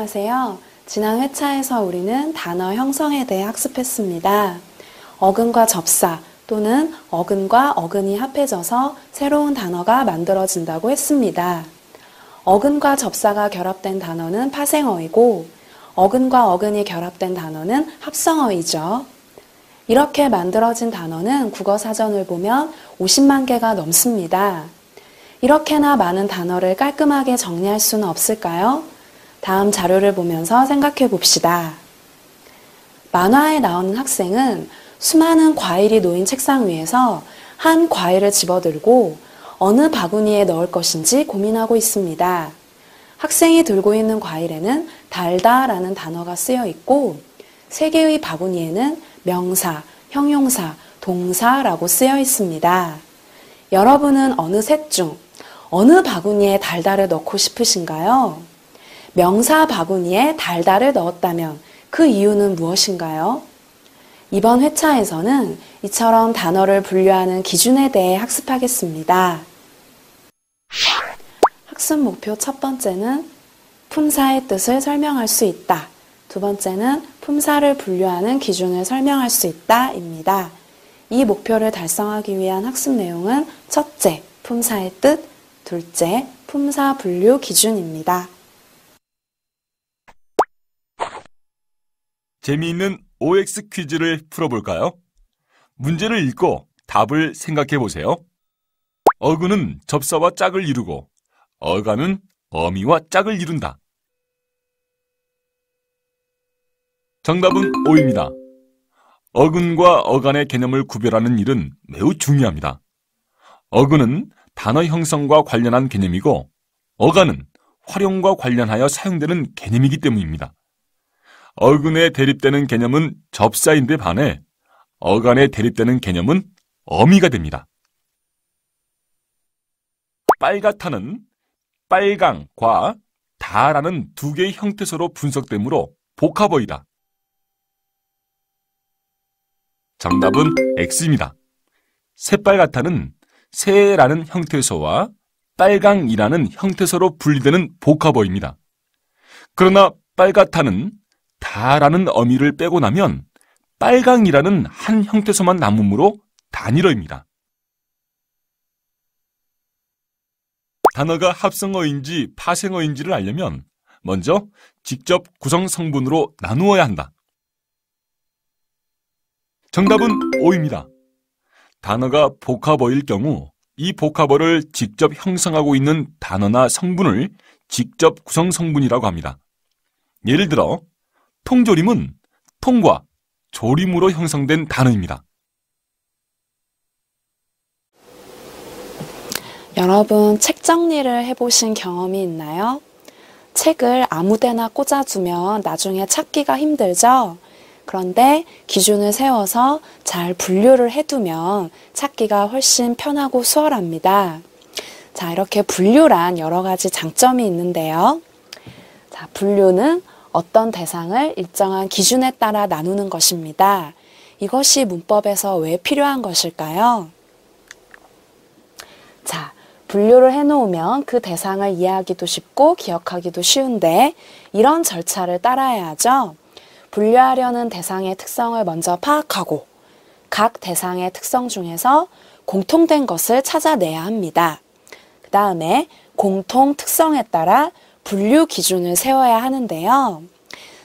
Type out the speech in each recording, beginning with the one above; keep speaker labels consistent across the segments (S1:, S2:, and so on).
S1: 안녕하세요. 지난 회차에서 우리는 단어 형성에 대해 학습했습니다. 어근과 접사 또는 어근과 어근이 합해져서 새로운 단어가 만들어진다고 했습니다. 어근과 접사가 결합된 단어는 파생어이고 어근과 어근이 결합된 단어는 합성어이죠. 이렇게 만들어진 단어는 국어사전을 보면 50만 개가 넘습니다. 이렇게나 많은 단어를 깔끔하게 정리할 수는 없을까요? 다음 자료를 보면서 생각해 봅시다. 만화에 나오는 학생은 수많은 과일이 놓인 책상 위에서 한 과일을 집어들고 어느 바구니에 넣을 것인지 고민하고 있습니다. 학생이 들고 있는 과일에는 달다라는 단어가 쓰여 있고 3개의 바구니에는 명사, 형용사, 동사라고 쓰여 있습니다. 여러분은 어느 셋 중 어느 바구니에 달다를 넣고 싶으신가요? 명사 바구니에 달다를 넣었다면 그 이유는 무엇인가요? 이번 회차에서는 이처럼 단어를 분류하는 기준에 대해 학습하겠습니다. 학습 목표 첫 번째는 품사의 뜻을 설명할 수 있다. 두 번째는 품사를 분류하는 기준을 설명할 수 있다 입니다. 이 목표를 달성하기 위한 학습 내용은 첫째, 품사의 뜻, 둘째, 품사 분류 기준입니다.
S2: 재미있는 OX 퀴즈를 풀어볼까요? 문제를 읽고 답을 생각해 보세요. 어근은 접사와 짝을 이루고 어간은 어미와 짝을 이룬다. 정답은 O입니다. 어근과 어간의 개념을 구별하는 일은 매우 중요합니다. 어근은 단어 형성과 관련한 개념이고 어간은 활용과 관련하여 사용되는 개념이기 때문입니다. 어근에 대립되는 개념은 접사인데 반해 어간에 대립되는 개념은 어미가 됩니다. 빨갛다는 빨강과 다라는 두 개의 형태소로 분석되므로 복합어이다. 정답은 X입니다. 새빨갛다는 새라는 형태소와 빨강이라는 형태소로 분리되는 복합어입니다. 그러나 빨갛다는 다라는 어미를 빼고 나면 빨강이라는 한 형태소만 남으므로 단일어입니다. 단어가 합성어인지 파생어인지를 알려면 먼저 직접 구성 성분으로 나누어야 한다. 정답은 O입니다. 단어가 복합어일 경우 이 복합어를 직접 형성하고 있는 단어나 성분을 직접 구성 성분이라고 합니다. 예를 들어 통조림은 통과, 조림으로 형성된 단어입니다.
S1: 여러분 책 정리를 해보신 경험이 있나요? 책을 아무데나 꽂아두면 나중에 찾기가 힘들죠? 그런데 기준을 세워서 잘 분류를 해두면 찾기가 훨씬 편하고 수월합니다. 자, 이렇게 분류란 여러 가지 장점이 있는데요. 자, 분류는 어떤 대상을 일정한 기준에 따라 나누는 것입니다. 이것이 문법에서 왜 필요한 것일까요? 자, 분류를 해놓으면 그 대상을 이해하기도 쉽고 기억하기도 쉬운데 이런 절차를 따라야 하죠. 분류하려는 대상의 특성을 먼저 파악하고 각 대상의 특성 중에서 공통된 것을 찾아내야 합니다. 그 다음에 공통 특성에 따라 분류 기준을 세워야 하는데요.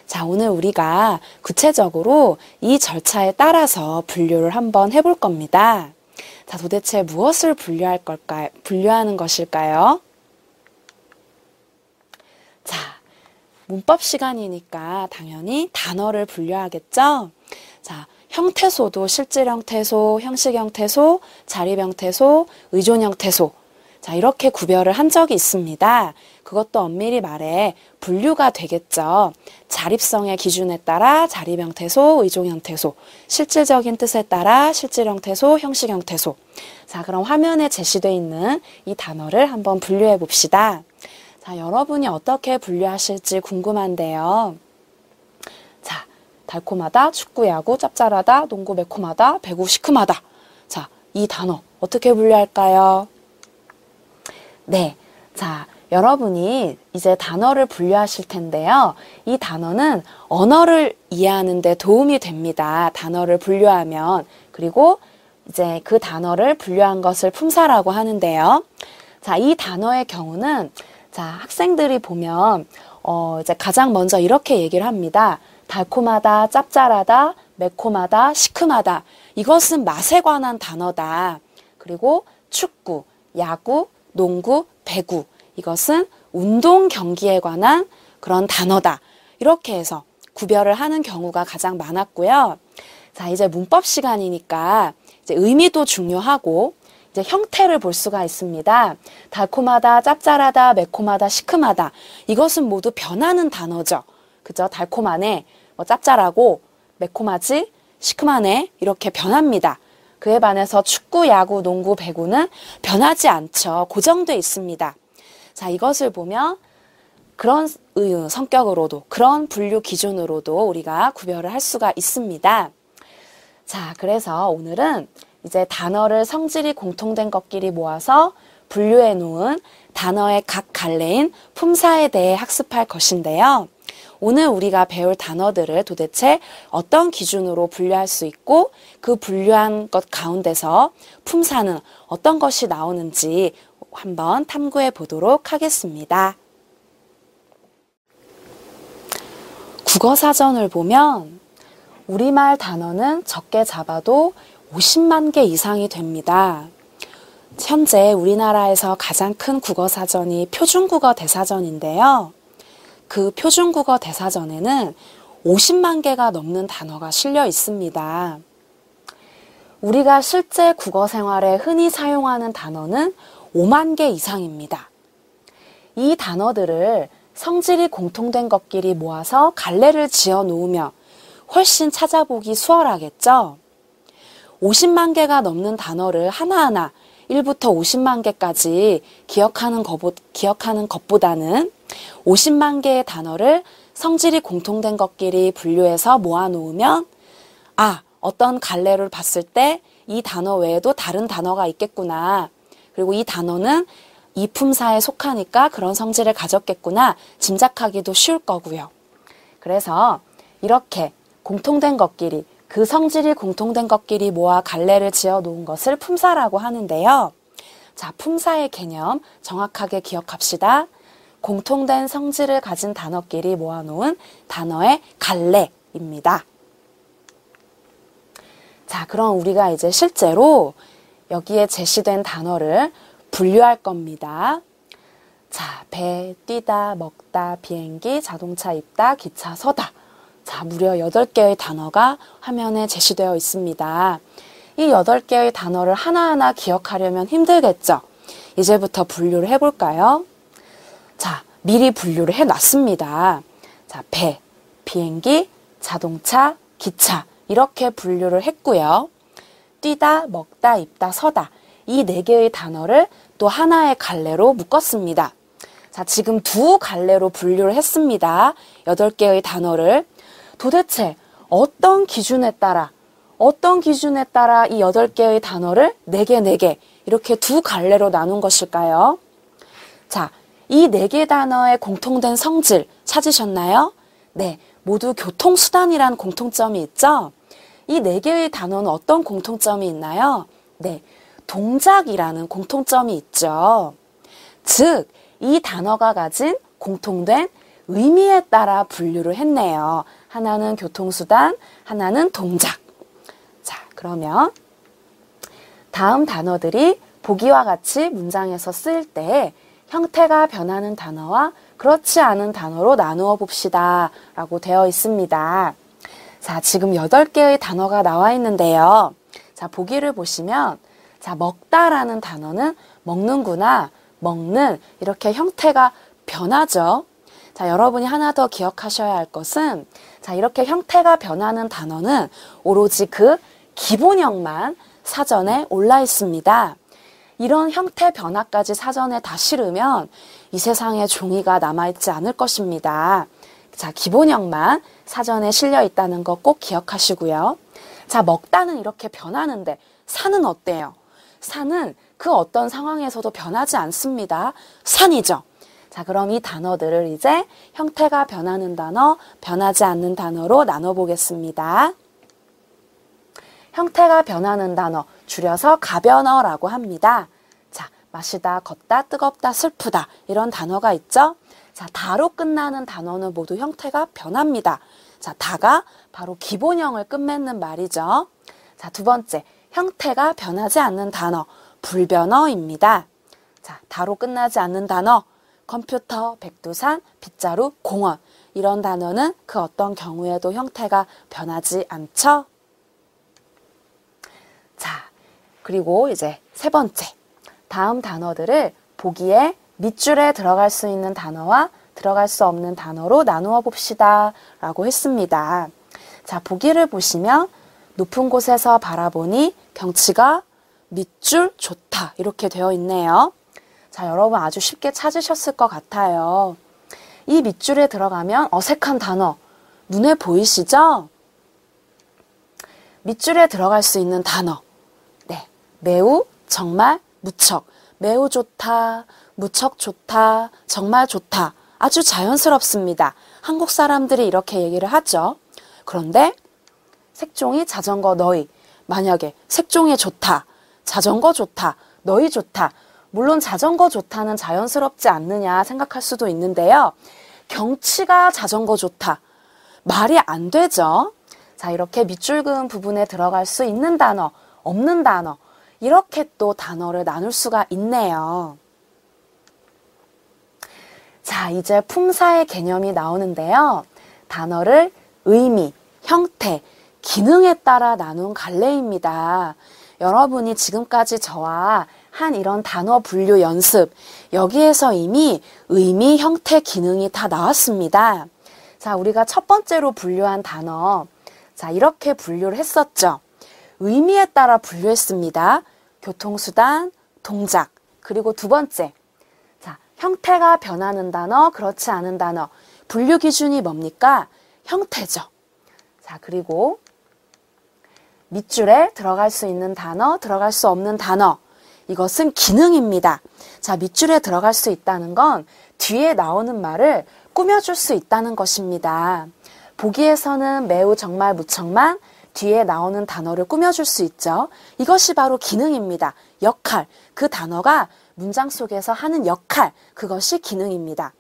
S1: 자, 오늘 우리가 구체적으로 이 절차에 따라서 분류를 한번 해볼 겁니다. 자, 도대체 무엇을 분류하는 것일까요? 자, 문법 시간이니까 당연히 단어를 분류하겠죠? 자, 형태소도 실질형태소, 형식형태소, 자립형태소, 의존형태소. 자, 이렇게 구별을 한 적이 있습니다. 그것도 엄밀히 말해 분류가 되겠죠. 자립성의 기준에 따라 자립형태소, 의존형태소, 실질적인 뜻에 따라 실질형태소, 형식형태소. 자, 그럼 화면에 제시되어 있는 이 단어를 한번 분류해 봅시다. 자, 여러분이 어떻게 분류하실지 궁금한데요. 자, 달콤하다, 축구, 야구, 짭짤하다, 농구, 매콤하다, 배구, 시큼하다. 자, 이 단어 어떻게 분류할까요? 네, 자, 여러분이 이제 단어를 분류하실 텐데요. 이 단어는 언어를 이해하는 데 도움이 됩니다. 단어를 분류하면. 그리고 이제 그 단어를 분류한 것을 품사라고 하는데요. 자, 이 단어의 경우는 자, 학생들이 보면 이제 가장 먼저 이렇게 얘기를 합니다. 달콤하다, 짭짤하다, 매콤하다, 시큼하다. 이것은 맛에 관한 단어다. 그리고 축구, 야구, 농구, 배구. 이것은 운동 경기에 관한 그런 단어다. 이렇게 해서 구별을 하는 경우가 가장 많았고요. 자, 이제 문법 시간이니까 이제 의미도 중요하고 이제 형태를 볼 수가 있습니다. 달콤하다, 짭짤하다, 매콤하다, 시큼하다. 이것은 모두 변하는 단어죠. 그죠? 달콤하네, 뭐 짭짤하고, 매콤하지, 시큼하네, 이렇게 변합니다. 그에 반해서 축구, 야구, 농구, 배구는 변하지 않죠. 고정돼 있습니다. 자, 이것을 보면 그런 성격으로도, 그런 분류 기준으로도 우리가 구별을 할 수가 있습니다. 자, 그래서 오늘은 이제 단어를 성질이 공통된 것끼리 모아서 분류해 놓은 단어의 각 갈래인 품사에 대해 학습할 것인데요. 오늘 우리가 배울 단어들을 도대체 어떤 기준으로 분류할 수 있고 그 분류한 것 가운데서 품사는 어떤 것이 나오는지 한번 탐구해 보도록 하겠습니다. 국어사전을 보면 우리말 단어는 적게 잡아도 50만 개 이상이 됩니다. 현재 우리나라에서 가장 큰 국어사전이 표준국어 대사전인데요. 그 표준국어 대사전에는 50만 개가 넘는 단어가 실려 있습니다. 우리가 실제 국어 생활에 흔히 사용하는 단어는 5만 개 이상입니다. 이 단어들을 성질이 공통된 것끼리 모아서 갈래를 지어 놓으면 훨씬 찾아보기 수월하겠죠? 50만 개가 넘는 단어를 하나하나 1부터 50만 개까지 기억하는 것보다는 50만 개의 단어를 성질이 공통된 것끼리 분류해서 모아놓으면 어떤 갈래를 봤을 때 이 단어 외에도 다른 단어가 있겠구나. 그리고 이 단어는 이 품사에 속하니까 그런 성질을 가졌겠구나. 짐작하기도 쉬울 거고요. 그래서 이렇게 공통된 것끼리 그 성질이 공통된 것끼리 모아 갈래를 지어 놓은 것을 품사라고 하는데요. 자, 품사의 개념 정확하게 기억합시다. 공통된 성질을 가진 단어끼리 모아놓은 단어의 갈래입니다. 자, 그럼 우리가 이제 실제로 여기에 제시된 단어를 분류할 겁니다. 자, 배, 뛰다, 먹다, 비행기, 자동차, 입다, 기차, 서다. 자, 무려 8개의 단어가 화면에 제시되어 있습니다. 이 8개의 단어를 하나하나 기억하려면 힘들겠죠? 이제부터 분류를 해볼까요? 자, 미리 분류를 해놨습니다. 자, 배, 비행기, 자동차, 기차 이렇게 분류를 했고요. 뛰다, 먹다, 입다, 서다 이 4개의 단어를 또 하나의 갈래로 묶었습니다. 자, 지금 2갈래로 분류를 했습니다. 8개의 단어를 도대체 어떤 기준에 따라 이 8개의 단어를 4개 이렇게 2갈래로 나눈 것일까요? 자, 이 4개 단어의 공통된 성질 찾으셨나요? 네, 모두 교통수단이란 공통점이 있죠? 이 4개의 단어는 어떤 공통점이 있나요? 네, 동작이라는 공통점이 있죠. 즉, 이 단어가 가진 공통된 의미에 따라 분류를 했네요. 하나는 교통수단, 하나는 동작. 자, 그러면 다음 단어들이 보기와 같이 문장에서 쓰일 때 형태가 변하는 단어와 그렇지 않은 단어로 나누어 봅시다 라고 되어 있습니다. 자, 지금 8개의 단어가 나와 있는데요. 자, 보기를 보시면 자, 먹다라는 단어는 먹는구나, 먹는 이렇게 형태가 변하죠. 자, 여러분이 하나 더 기억하셔야 할 것은 자, 이렇게 형태가 변하는 단어는 오로지 그 기본형만 사전에 올라 있습니다. 이런 형태 변화까지 사전에 다 실으면 이 세상에 종이가 남아있지 않을 것입니다. 자, 기본형만 사전에 실려 있다는 거 꼭 기억하시고요. 자, 먹다는 이렇게 변하는데 산은 어때요? 산은 그 어떤 상황에서도 변하지 않습니다. 산이죠. 자, 그럼 이 단어들을 이제 형태가 변하는 단어, 변하지 않는 단어로 나눠보겠습니다. 형태가 변하는 단어, 줄여서 가변어라고 합니다. 자, 마시다, 걷다, 뜨겁다, 슬프다 이런 단어가 있죠? 자, 다로 끝나는 단어는 모두 형태가 변합니다. 자, 다가 바로 기본형을 끝맺는 말이죠. 자, 두 번째, 형태가 변하지 않는 단어, 불변어입니다. 자, 다로 끝나지 않는 단어, 컴퓨터, 백두산, 빗자루, 공원 이런 단어는 그 어떤 경우에도 형태가 변하지 않죠? 자, 그리고 이제 세 번째, 다음 단어들을 보기에 밑줄에 들어갈 수 있는 단어와 들어갈 수 없는 단어로 나누어 봅시다 라고 했습니다. 자, 보기를 보시면 높은 곳에서 바라보니 경치가 밑줄 좋다 이렇게 되어 있네요. 자, 여러분 아주 쉽게 찾으셨을 것 같아요. 이 밑줄에 들어가면 어색한 단어 눈에 보이시죠? 밑줄에 들어갈 수 있는 단어, 네, 매우, 정말, 무척, 매우 좋다, 무척 좋다, 정말 좋다. 아주 자연스럽습니다. 한국 사람들이 이렇게 얘기를 하죠. 그런데 색종이 자전거 너희, 만약에 색종이 좋다, 자전거 좋다, 너희 좋다. 물론 자전거 좋다는 자연스럽지 않느냐 생각할 수도 있는데요. 경치가 자전거 좋다. 말이 안 되죠. 자, 이렇게 밑줄 그은 부분에 들어갈 수 있는 단어, 없는 단어, 이렇게 또 단어를 나눌 수가 있네요. 자, 이제 품사의 개념이 나오는데요. 단어를 의미, 형태, 기능에 따라 나눈 갈래입니다. 여러분이 지금까지 저와 한 이런 단어 분류 연습, 여기에서 이미 의미, 형태, 기능이 다 나왔습니다. 자, 우리가 첫 번째로 분류한 단어, 자, 이렇게 분류를 했었죠. 의미에 따라 분류했습니다. 교통수단, 동작, 그리고 두 번째, 자, 형태가 변하는 단어, 그렇지 않은 단어, 분류 기준이 뭡니까? 형태죠. 자, 그리고 밑줄에 들어갈 수 있는 단어, 들어갈 수 없는 단어, 이것은 기능입니다. 자, 밑줄에 들어갈 수 있다는 건 뒤에 나오는 말을 꾸며줄 수 있다는 것입니다. 보기에서는 매우, 정말, 무척만 뒤에 나오는 단어를 꾸며줄 수 있죠. 이것이 바로 기능입니다. 역할, 그 단어가 문장 속에서 하는 역할, 그것이 기능입니다.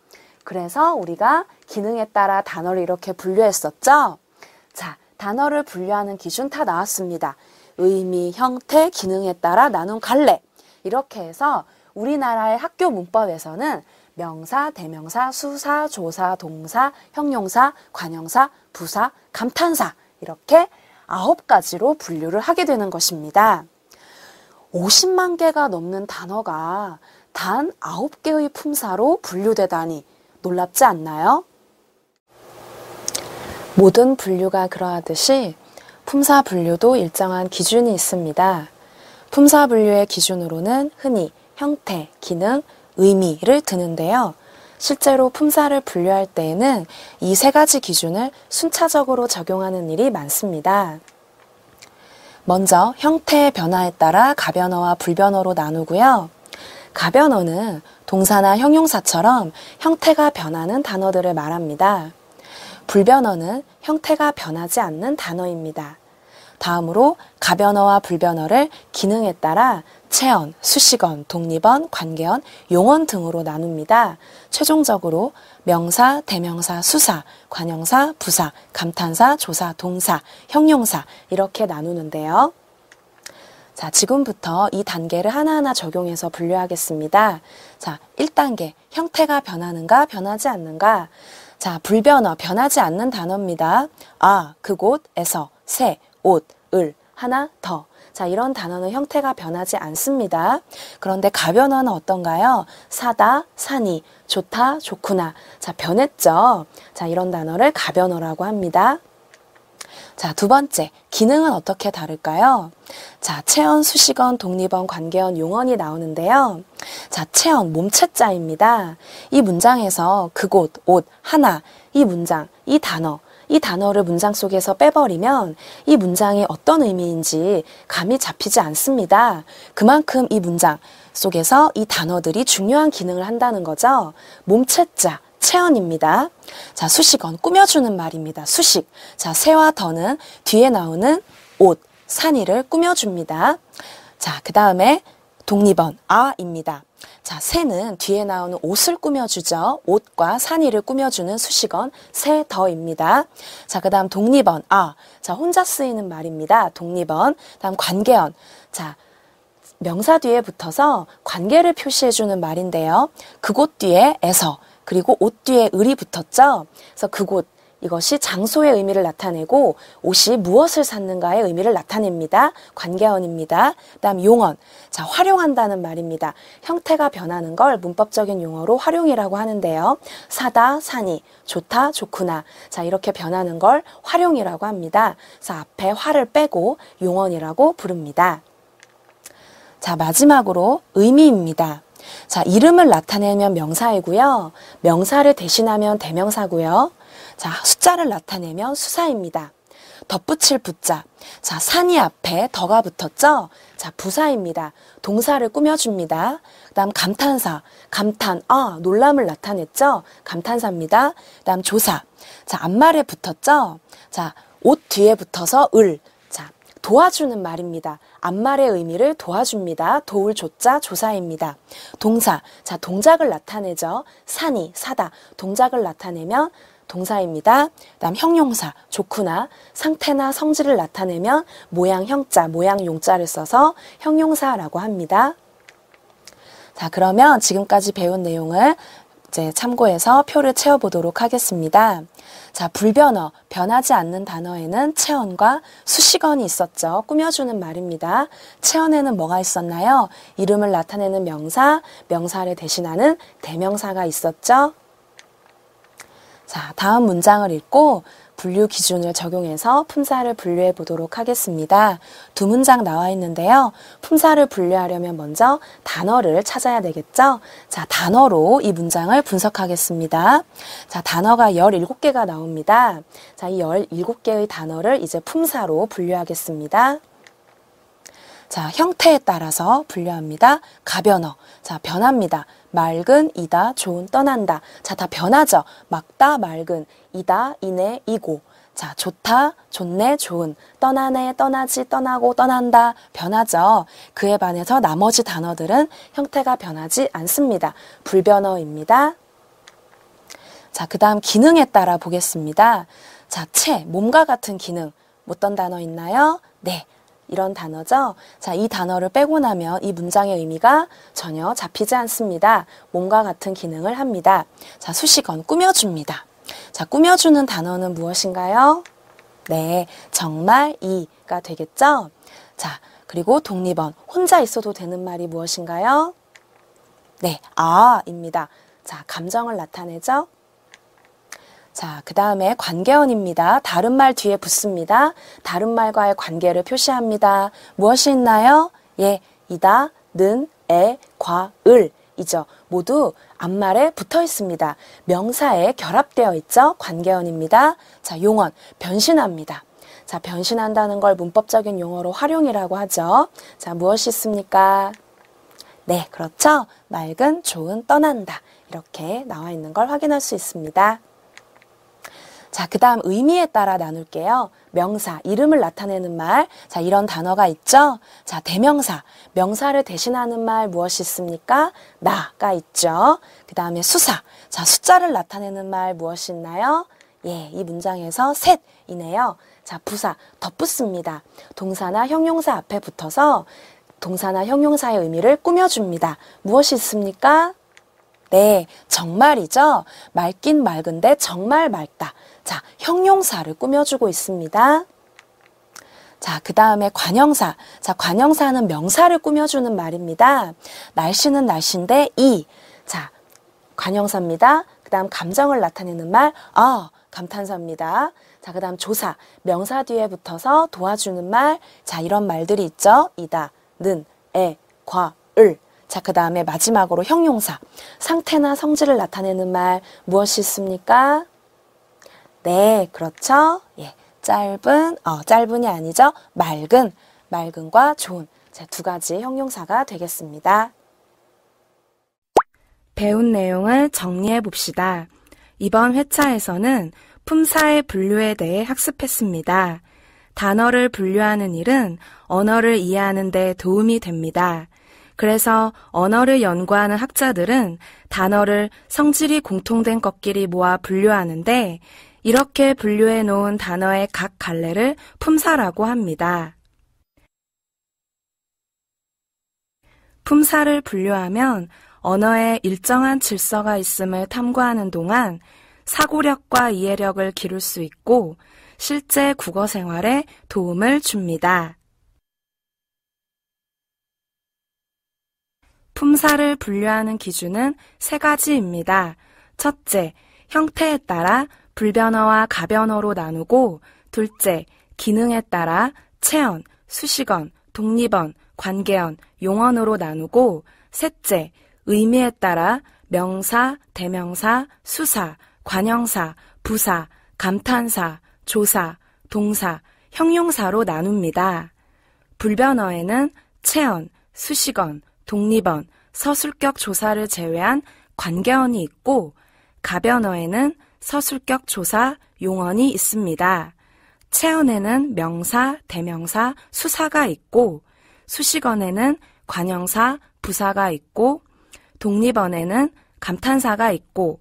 S1: 그래서 우리가 기능에 따라 단어를 이렇게 분류했었죠. 자, 단어를 분류하는 기준 다 나왔습니다. 의미, 형태, 기능에 따라 나눈 갈래. 이렇게 해서 우리나라의 학교 문법에서는 명사, 대명사, 수사, 조사, 동사, 형용사, 관형사, 부사, 감탄사 이렇게 9가지로 분류를 하게 되는 것입니다. 50만 개가 넘는 단어가 단 9개의 품사로 분류되다니 놀랍지 않나요? 모든 분류가 그러하듯이 품사 분류도 일정한 기준이 있습니다. 품사 분류의 기준으로는 흔히 형태, 기능, 의미를 드는데요. 실제로 품사를 분류할 때에는 이 3가지 기준을 순차적으로 적용하는 일이 많습니다. 먼저 형태의 변화에 따라 가변어와 불변어로 나누고요. 가변어는 동사나 형용사처럼 형태가 변하는 단어들을 말합니다. 불변어는 형태가 변하지 않는 단어입니다. 다음으로 가변어와 불변어를 기능에 따라 체언, 수식언, 독립언, 관계언, 용언 등으로 나눕니다. 최종적으로 명사, 대명사, 수사, 관형사, 부사, 감탄사, 조사, 동사, 형용사 이렇게 나누는데요. 자, 지금부터 이 단계를 하나하나 적용해서 분류하겠습니다. 자, 1단계, 형태가 변하는가, 변하지 않는가. 자, 불변어, 변하지 않는 단어입니다. 아, 그곳에서, 새, 옷, 을, 하나, 더. 자, 이런 단어는 형태가 변하지 않습니다. 그런데 가변어는 어떤가요? 사다, 사니, 좋다, 좋구나. 자, 변했죠? 자, 이런 단어를 가변어라고 합니다. 자, 두 번째, 기능은 어떻게 다를까요? 자, 체언, 수식언, 독립언, 관계언, 용언이 나오는데요. 자, 체언, 몸체자입니다. 이 문장에서 그곳, 옷, 하나, 이 문장, 이 단어를 문장 속에서 빼버리면 이 문장이 어떤 의미인지 감이 잡히지 않습니다. 그만큼 이 문장, 속에서 이 단어들이 중요한 기능을 한다는 거죠. 몸체자, 체언입니다. 자, 수식어는 꾸며주는 말입니다. 수식. 자, 새와 더는 뒤에 나오는 옷, 산이를 꾸며줍니다. 자, 그 다음에 독립언, 아입니다. 자, 새는 뒤에 나오는 옷을 꾸며주죠. 옷과 산이를 꾸며주는 수식언, 새, 더입니다. 자, 그 다음 독립언, 아. 자, 혼자 쓰이는 말입니다. 독립언. 다음 관계언. 자, 명사 뒤에 붙어서 관계를 표시해주는 말인데요. 그곳 뒤에 에서, 그리고 옷 뒤에 을이 붙었죠. 그래서 그곳, 이것이 장소의 의미를 나타내고 옷이 무엇을 찾는가의 의미를 나타냅니다. 관계언입니다. 그다음 용언, 자, 활용한다는 말입니다. 형태가 변하는 걸 문법적인 용어로 활용이라고 하는데요. 사다, 사니, 좋다, 좋구나. 자, 이렇게 변하는 걸 활용이라고 합니다. 그래서 앞에 화를 빼고 용언이라고 부릅니다. 자, 마지막으로 의미입니다. 자, 이름을 나타내면 명사이고요. 명사를 대신하면 대명사고요. 자, 숫자를 나타내면 수사입니다. 덧붙일 붙자. 자, 산이 앞에 더가 붙었죠? 자, 부사입니다. 동사를 꾸며줍니다. 그 다음 감탄사. 감탄, 아, 놀람을 나타냈죠? 감탄사입니다. 그 다음 조사. 자, 앞말에 붙었죠? 자, 옷 뒤에 붙어서 을. 자, 도와주는 말입니다. 앞말의 의미를 도와줍니다. 도울 조자 조사입니다. 동사. 자, 동작을 나타내죠? 산이, 사다. 동작을 나타내면 동사입니다. 그다음 형용사, 좋구나. 상태나 성질을 나타내면 모양 형자, 모양 용자를 써서 형용사라고 합니다. 자, 그러면 지금까지 배운 내용을 이제 참고해서 표를 채워보도록 하겠습니다. 자, 불변어, 변하지 않는 단어에는 체언과 수식언이 있었죠. 꾸며주는 말입니다. 체언에는 뭐가 있었나요? 이름을 나타내는 명사, 명사를 대신하는 대명사가 있었죠. 자, 다음 문장을 읽고 분류 기준을 적용해서 품사를 분류해 보도록 하겠습니다. 두 문장 나와 있는데요. 품사를 분류하려면 먼저 단어를 찾아야 되겠죠? 자, 단어로 이 문장을 분석하겠습니다. 자, 단어가 17개가 나옵니다. 자, 이 17개의 단어를 이제 품사로 분류하겠습니다. 자, 형태에 따라서 분류합니다. 가변어. 자, 변합니다. 맑은, 이다, 좋은, 떠난다. 자, 다 변하죠. 막다, 맑은, 이다, 이내, 이고. 자, 좋다, 좋네, 좋은, 떠나네, 떠나지, 떠나고, 떠난다. 변하죠. 그에 반해서 나머지 단어들은 형태가 변하지 않습니다. 불변어입니다. 자, 그 다음 기능에 따라 보겠습니다. 자, 몸과 같은 기능. 어떤 단어 있나요? 네. 이런 단어죠. 자, 이 단어를 빼고 나면 이 문장의 의미가 전혀 잡히지 않습니다. 몸과 같은 기능을 합니다. 자, 수식어는 꾸며줍니다. 자, 꾸며주는 단어는 무엇인가요? 네, 정말 이가 되겠죠. 자, 그리고 독립언, 혼자 있어도 되는 말이 무엇인가요? 네, 아입니다. 자, 감정을 나타내죠. 자, 그 다음에 관계언입니다. 다른 말 뒤에 붙습니다. 다른 말과의 관계를 표시합니다. 무엇이 있나요? 예, 이다, 는, 에, 과, 을 이죠. 모두 앞말에 붙어 있습니다. 명사에 결합되어 있죠. 관계언입니다. 자, 용언, 변신합니다. 자, 변신한다는 걸 문법적인 용어로 활용이라고 하죠. 자, 무엇이 있습니까? 네, 그렇죠. 맑은, 좋은, 떠난다. 이렇게 나와 있는 걸 확인할 수 있습니다. 자, 그 다음 의미에 따라 나눌게요. 명사, 이름을 나타내는 말. 자, 이런 단어가 있죠? 자, 대명사, 명사를 대신하는 말 무엇이 있습니까? 나가 있죠. 그 다음에 수사, 자, 숫자를 나타내는 말 무엇이 있나요? 예, 이 문장에서 셋이네요. 자, 부사, 덧붙습니다. 동사나 형용사 앞에 붙어서 동사나 형용사의 의미를 꾸며줍니다. 무엇이 있습니까? 네, 정말이죠. 맑긴 맑은데 정말 맑다. 자, 형용사를 꾸며주고 있습니다. 자, 그 다음에 관형사. 자, 관형사는 명사를 꾸며주는 말입니다. 날씨는 날씨인데 자, 관형사입니다. 그 다음 감정을 나타내는 말, 감탄사입니다. 자, 그 다음 조사. 명사 뒤에 붙어서 도와주는 말. 자, 이런 말들이 있죠. 이다, 는, 에, 과, 을. 자, 그 다음에 마지막으로 형용사. 상태나 성질을 나타내는 말 무엇이 있습니까? 네, 그렇죠. 예, 짧은이 아니죠. 맑은과 좋은. 자, 두 가지 형용사가 되겠습니다. 배운 내용을 정리해 봅시다. 이번 회차에서는 품사의 분류에 대해 학습했습니다. 단어를 분류하는 일은 언어를 이해하는 데 도움이 됩니다. 그래서 언어를 연구하는 학자들은 단어를 성질이 공통된 것끼리 모아 분류하는데 이렇게 분류해 놓은 단어의 각 갈래를 품사라고 합니다. 품사를 분류하면 언어에 일정한 질서가 있음을 탐구하는 동안 사고력과 이해력을 기를 수 있고 실제 국어 생활에 도움을 줍니다. 품사를 분류하는 기준은 3가지입니다. 첫째, 형태에 따라 불변어와 가변어로 나누고 둘째, 기능에 따라 체언, 수식언, 독립언, 관계언, 용언으로 나누고 셋째, 의미에 따라 명사, 대명사, 수사, 관형사, 부사, 감탄사, 조사, 동사, 형용사로 나눕니다. 불변어에는 체언, 수식언, 독립언, 서술격 조사를 제외한 관계언이 있고 가변어에는 서술격 조사, 용언이 있습니다. 체언에는 명사, 대명사, 수사가 있고 수식언에는 관형사, 부사가 있고 독립언에는 감탄사가 있고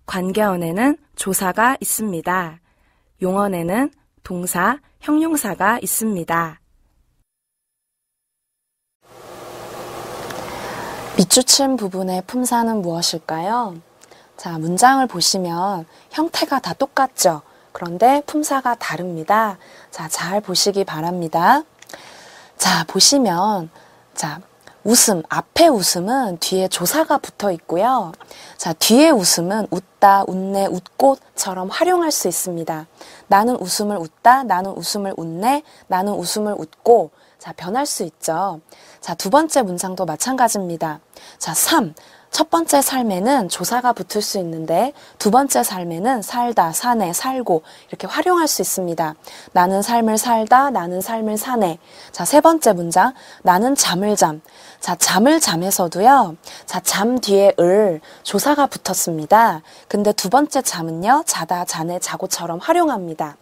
S1: 관계언에는 조사가 있습니다. 용언에는 동사, 형용사가 있습니다. 밑줄친 부분의 품사는 무엇일까요? 자, 문장을 보시면 형태가 다 똑같죠? 그런데 품사가 다릅니다. 자, 잘 보시기 바랍니다. 자, 보시면, 자, 웃음, 앞에 웃음은 뒤에 조사가 붙어 있고요. 자, 뒤에 웃음은 웃다, 웃네, 웃고처럼 활용할 수 있습니다. 나는 웃음을 웃다, 나는 웃음을 웃네, 나는 웃음을 웃고, 자, 변할 수 있죠. 자, 두 번째 문장도 마찬가지입니다. 자, 첫 번째 삶에는 조사가 붙을 수 있는데 두 번째 삶에는 살다, 사네, 살고 이렇게 활용할 수 있습니다. 나는 삶을 살다, 나는 삶을 사네. 자, 세 번째 문장, 나는 잠을 잠. 자, 잠을 잠에서도요. 자, 잠 뒤에 조사가 붙었습니다. 근데 두 번째 잠은요. 자다, 자네, 자고처럼 활용합니다.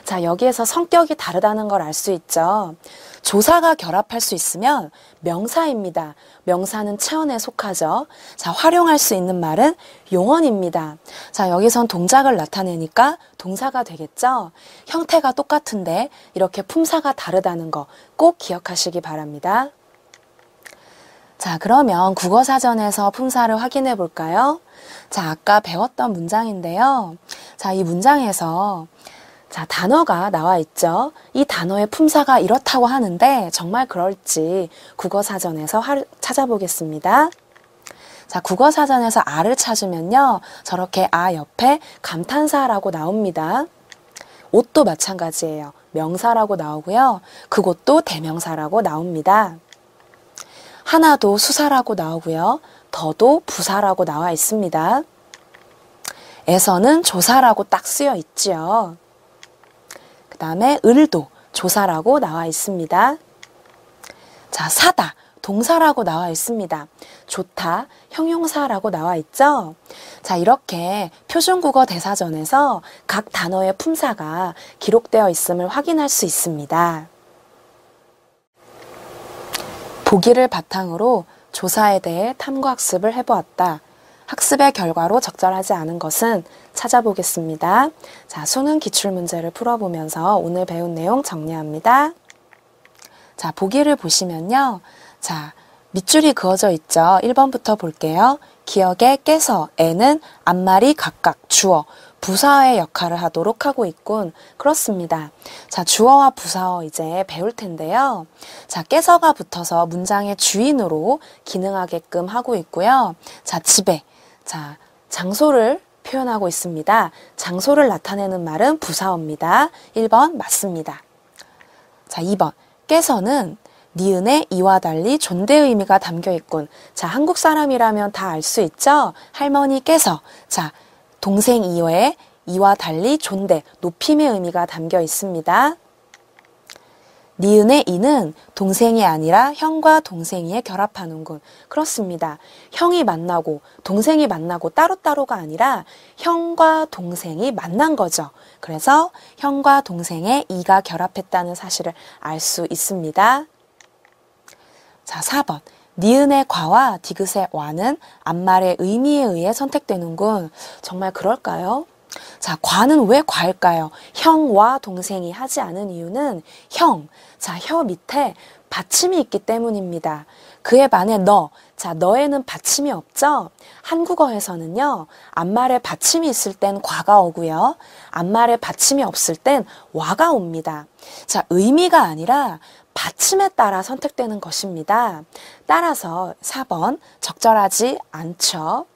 S1: 자, 여기에서 성격이 다르다는 걸 알 수 있죠. 조사가 결합할 수 있으면 명사입니다. 명사는 체언에 속하죠. 자, 활용할 수 있는 말은 용언입니다. 자, 여기선 동작을 나타내니까 동사가 되겠죠. 형태가 똑같은데 이렇게 품사가 다르다는 거 꼭 기억하시기 바랍니다. 자, 그러면 국어사전에서 품사를 확인해 볼까요? 자, 아까 배웠던 문장인데요. 자, 이 문장에서 자, 단어가 나와 있죠. 이 단어의 품사가 이렇다고 하는데 정말 그럴지 국어사전에서 찾아보겠습니다. 자, 국어사전에서 아를 찾으면요. 저렇게 아 옆에 감탄사라고 나옵니다. 옷도 마찬가지예요. 명사라고 나오고요. 그곳도 대명사라고 나옵니다. 하나도 수사라고 나오고요. 더도 부사라고 나와 있습니다. 에서는 조사라고 딱 쓰여 있지요. 그 다음에 을도 조사라고 나와 있습니다. 자, 사다 동사라고 나와 있습니다. 좋다 형용사라고 나와 있죠. 자, 이렇게 표준국어 대사전에서 각 단어의 품사가 기록되어 있음을 확인할 수 있습니다. 보기를 바탕으로 조사에 대해 탐구학습을 해보았다. 학습의 결과로 적절하지 않은 것은 찾아보겠습니다. 자, 수능 기출문제를 풀어보면서 오늘 배운 내용 정리합니다. 자, 보기를 보시면요. 자, 밑줄이 그어져 있죠. 1번부터 볼게요. 기억에 깨서 에는 앞말이 각각 주어, 부사어의 역할을 하도록 하고 있군. 그렇습니다. 자, 주어와 부사어 이제 배울 텐데요. 자, 깨서가 붙어서 문장의 주인으로 기능하게끔 하고 있고요. 자, 집에. 자, 장소를 표현하고 있습니다. 장소를 나타내는 말은 부사어입니다. 1번 맞습니다. 자, 2번. 깨서는 니은의 이와 달리 존대 의미가 담겨 있군. 자, 한국 사람이라면 다 알 수 있죠? 할머니께서. 자, 동생 이외에 이와 달리 존대, 높임의 의미가 담겨 있습니다. 니은의 이는 동생이 아니라 형과 동생이의 결합하는군. 그렇습니다. 형이 만나고 동생이 만나고 따로따로가 아니라 형과 동생이 만난 거죠. 그래서 형과 동생의 이가 결합했다는 사실을 알 수 있습니다. 자, 4번. 니은의 과와 디귿의 와는 앞말의 의미에 의해 선택되는군. 정말 그럴까요? 자, 과는 왜 과일까요? 형과 동생이 하지 않은 이유는 형, 자, 혀 밑에 받침이 있기 때문입니다. 그에 반해 너, 자, 너에는 받침이 없죠? 한국어에서는요, 앞말에 받침이 있을 땐 과가 오고요, 앞말에 받침이 없을 땐 와가 옵니다. 자, 의미가 아니라 받침에 따라 선택되는 것입니다. 따라서 4번, 적절하지 않죠.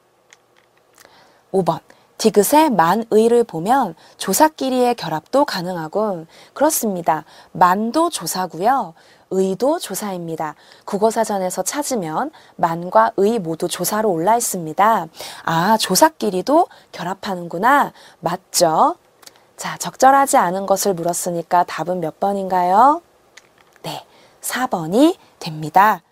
S1: 5번. 디귿의 만의를 보면 조사끼리의 결합도 가능하군. 그렇습니다. 만도 조사고요. 의도 조사입니다. 국어사전에서 찾으면 만과 의 모두 조사로 올라 있습니다. 아, 조사끼리도 결합하는구나. 맞죠? 자, 적절하지 않은 것을 물었으니까 답은 몇 번인가요? 네, 4번이 됩니다.